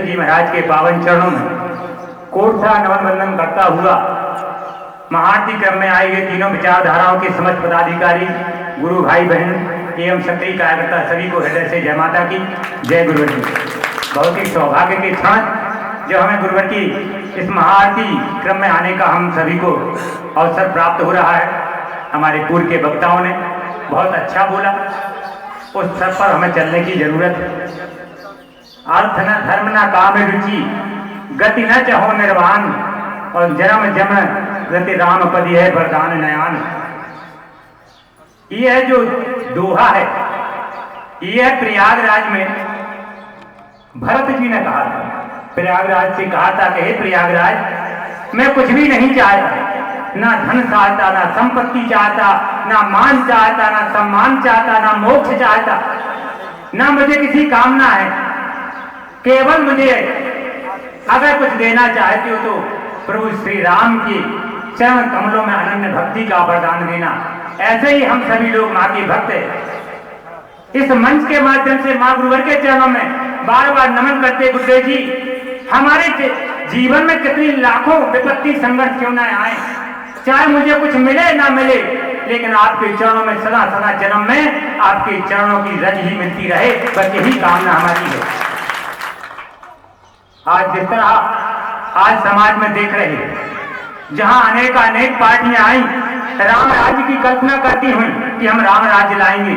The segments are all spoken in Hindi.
जी महाराज के पावन चरणों में कोट सा नमन वंदन करता हुआ महाआरती क्रम में आए हुए तीनों विचारधाराओं के समस्त पदाधिकारी, गुरु भाई बहन एवं क्षत्रिय कार्यकर्ता सभी को हृदय से जय माता की, जय गुरुवर की। बहुत ही सौभाग्य के क्षण जो हमें गुरुवर की इस महाआरती क्रम में आने का हम सभी को अवसर प्राप्त हो रहा है। हमारे पूर्व के वक्ताओं ने बहुत अच्छा बोला, उस स्तर पर हमें चलने की जरूरत है। अर्थ न धर्म न काम रुचि, गति न चाहो निर्वाण, और जन्म जम गति राम पदी है वरदान नयान। यह जो दोहा है, यह प्रयागराज में भरत जी ने कहा था। प्रयागराज से कहा था कि हे प्रयागराज, मैं कुछ भी नहीं चाहता, ना धन चाहता, ना संपत्ति चाहता, ना मान चाहता, ना सम्मान चाहता, ना मोक्ष चाहता, ना मुझे किसी कामना है। केवल मुझे अगर कुछ देना चाहते हो तो प्रभु श्री राम की चरण कमलों में अनन्य भक्ति का वरदान देना। ऐसे ही हम सभी लोग माँ के भक्त हैं। इस मंच के माध्यम से माँ गुरुवर के चरणों में बार बार नमन करते गुरुदेव जी, हमारे जीवन में कितनी लाखों विपत्ति संघर्ष क्यों ना आए, चाहे मुझे कुछ मिले ना मिले, लेकिन आपके चरणों में सदा सदा जन्म में आपके चरणों की रज ही मिलती रहे, बस यही कामना हमारी है। आज जिस तरह आज समाज में देख रहे हैं, जहां अनेक पार्टियां आई राम राज्य की कल्पना करती हुई कि हम राम राज्य लाएंगे,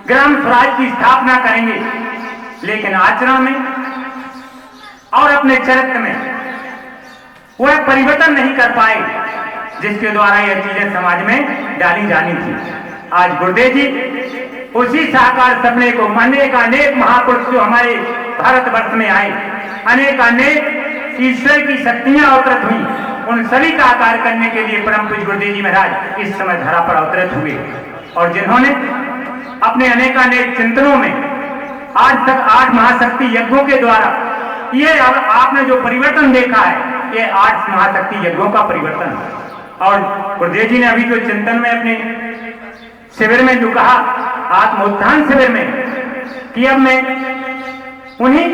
ग्राम स्वराज की स्थापना करेंगे, लेकिन आचरण में और अपने चरित्र में वह परिवर्तन नहीं कर पाए जिसके द्वारा यह चीजें समाज में डाली जानी थी। आज गुरुदेव जी उसी साकार सपने को अनेक महापुरुष जो हमारे भारतवर्ष में आए, अनेक ईश्वर की शक्तियां अवतरित हुई, उन सभी का आकार करने के लिए परम पूज्य गुरुदेव जी महाराज इस समय धरा पर अवतरित हुए, और जिन्होंने अपने अनेक चिंतनों में आज तक 8 महाशक्ति यज्ञों के द्वारा ये आपने जो परिवर्तन देखा है, ये 8 महाशक्ति यज्ञों का परिवर्तन है। और गुरुदेव जी ने अभी जो चिंतन में अपने शिविर में जो कहा, आत्मोत्थान शिविर में, कि अब मैं उन्हीं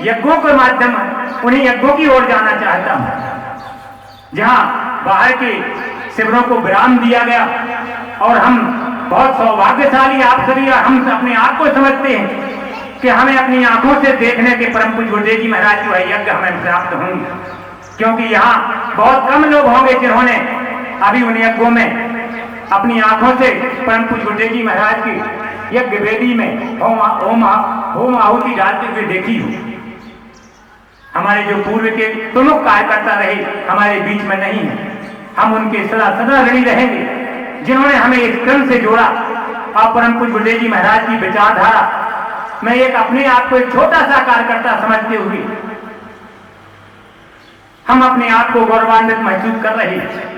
यज्ञों के माध्यम उन्हीं यज्ञों की ओर जाना चाहता हूं जहां बाहर के शिविरों को विराम दिया गया। और हम बहुत सौभाग्यशाली आप सभी, हम अपने आप को समझते हैं कि हमें अपनी आंखों से देखने के परम पूज्य गुरुदेव जी महाराज जो है यज्ञ हमें प्राप्त होंगे, क्योंकि यहाँ बहुत कम लोग होंगे जिन्होंने अभी उन यज्ञों में अपनी आंखों से परम पूज्य गुरुदेव जी महाराज की यज्ञ वेदी में होम आहुति डालते हुए देखी हो। हमारे जो पूर्व के प्रमुख कार्यकर्ता रहे हमारे बीच में नहीं है, हम उनके सदा सदा ऋणी रहेंगे जिन्होंने हमें इस क्रम से जोड़ा। और परम पूज्य गुरुदेव जी महाराज की विचारधारा मैं एक अपने आप को एक छोटा सा कार्यकर्ता समझते हुए हम अपने आप को गौरवान्वित महसूस कर रहे हैं।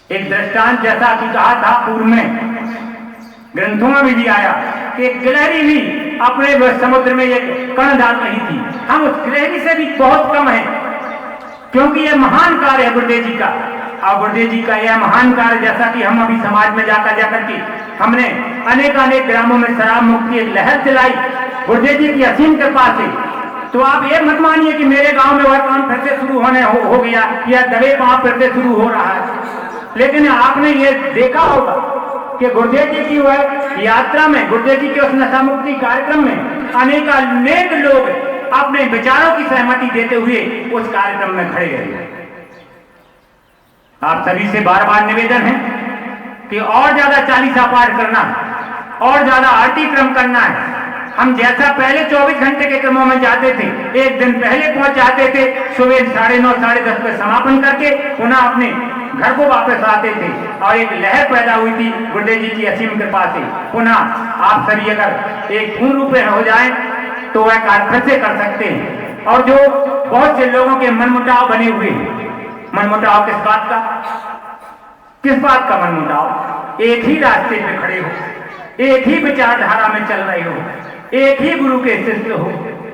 एक दृष्टांत जैसा कि कहा था पूर्व में, ग्रंथों में भी आया कि एक गिलहरी भी अपने समुद्र में एक कण डाल रही थी। हम उस गिलहरी से भी बहुत कम है, क्योंकि यह महान कार्य है गुरुदेव जी का। और गुरुदेव जी का यह महान कार्य, जैसा कि हम अभी समाज में जाकर के हमने अनेक ग्रामों में शराब मुक्त की एक लहर चलाई गुरुदेव जी की असीम कृपा से। तो आप ये मत मानिए कि मेरे गांव में वह काम फिर से शुरू हो गया या दबे पांव फिर से शुरू हो रहा है, लेकिन आपने ये देखा होगा कि गुरुदेव जी की वह यात्रा में, गुरुदेव जी के उस नशा मुक्ति कार्यक्रम में अनेक लोग अपने विचारों की सहमति देते हुए उस कार्यक्रम में खड़े रहे। आप सभी से बार बार निवेदन है कि और ज्यादा चालीसा पाठ करना है, और ज्यादा आरती क्रम करना है। हम जैसा पहले 24 घंटे के क्रमों में जाते थे, एक दिन पहले पहुंच जाते थे, सुबह 9:30 साढ़े 10 पर समापन करके पुनः अपने घर को वापस आते थे, और एक लहर पैदा हुई थी गुरुदेव जी की असीम कृपा से। पुनः आप सभी अगर एक पूर्ण रूप में हो जाए तो वह कार्य फिर से कर सकते हैं। और जो बहुत से लोगों के मनमुटाव बने हुए हैं, मनमुटाव किस बात का मनमुटाव? एक ही रास्ते पे खड़े हो, एक ही विचारधारा में चल रहे हो, एक ही गुरु के शिष्य हो,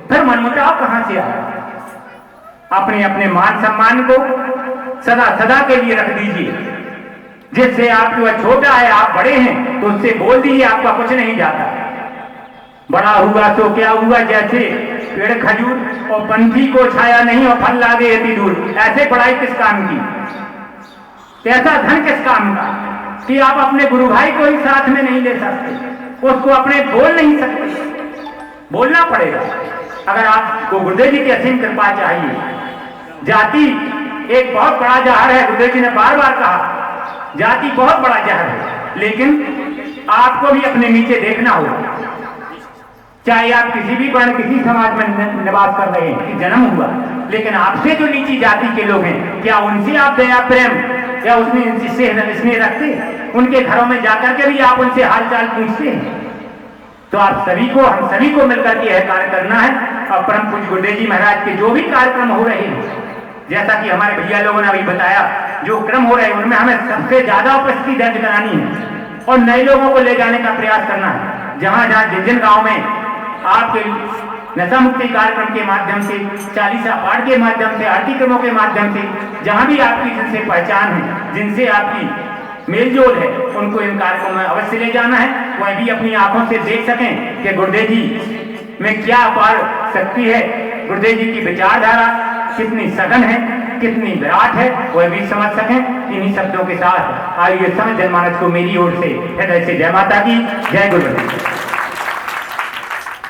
फिर मनमुटाव कहां से आया? अपने अपने मान सम्मान को सदा सदा के लिए रख दीजिए। जिससे आपको छोटा है, आप बड़े हैं, तो उससे बोल दीजिए, आपका कुछ नहीं जाता। बड़ा हुआ तो क्या हुआ, जैसे पेड़ खजूर और पंथी को छाया नहीं और फल लागे यति दूर। ऐसे पढ़ाई किस काम की, ऐसा धन किस काम का कि आप अपने गुरु भाई को ही साथ में नहीं ले सकते, उसको अपने बोल नहीं सकते, बोलना पड़ेगा। अगर आपको गुरुदेव जी की असीम कृपा चाहिए, जाति एक बहुत बड़ा जहर है, गुरुदेव जी ने बार बार कहा जाति बहुत बड़ा जहर है, लेकिन आपको भी अपने नीचे देखना होगा। चाहे आप किसी भी वर्ण किसी समाज में निवास कर रहे हैं, जन्म हुआ, लेकिन आपसे जो नीची जाति के लोग हैं, क्या उनसे आप दया प्रेम या उसमें स्नेह रखते? उनके घरों में जाकर के भी आप उनसे हालचाल पूछते हैं? तो आप सभी को, हम सभी को मिलकर के यह कार्य करना है। और परम पूज्य गुरुदेव जी महाराज के जो भी कार्यक्रम हो रहे हैं, जैसा कि हमारे भैया लोगों ने अभी बताया, जो क्रम हो रहे हैं उनमें हमें सबसे ज्यादा उपस्थिति दर्ज करानी है और नए लोगों को ले जाने का प्रयास करना है। जहां जहां जिन जिन गाँव में आपके नशा मुक्ति कार्यक्रम के माध्यम से, चालीसा पाठ के माध्यम से, आरती क्रमों के माध्यम से, जहां भी आपकी जिनसे पहचान है, जिनसे आपकी मेलजोल है, उनको इन कार्यक्रमों में अवश्य ले जाना है। वह भी अपनी आंखों से देख सकें कि गुरुदेव जी में क्या अपार शक्ति है, गुरुदेव जी की विचारधारा कितनी सघन है, कितनी विराट है, वह भी समझ सकें। इन्हीं शब्दों के साथ आइए समय जनमानस को मेरी ओर से हृदय से जय माता की, जय गुरुदेव।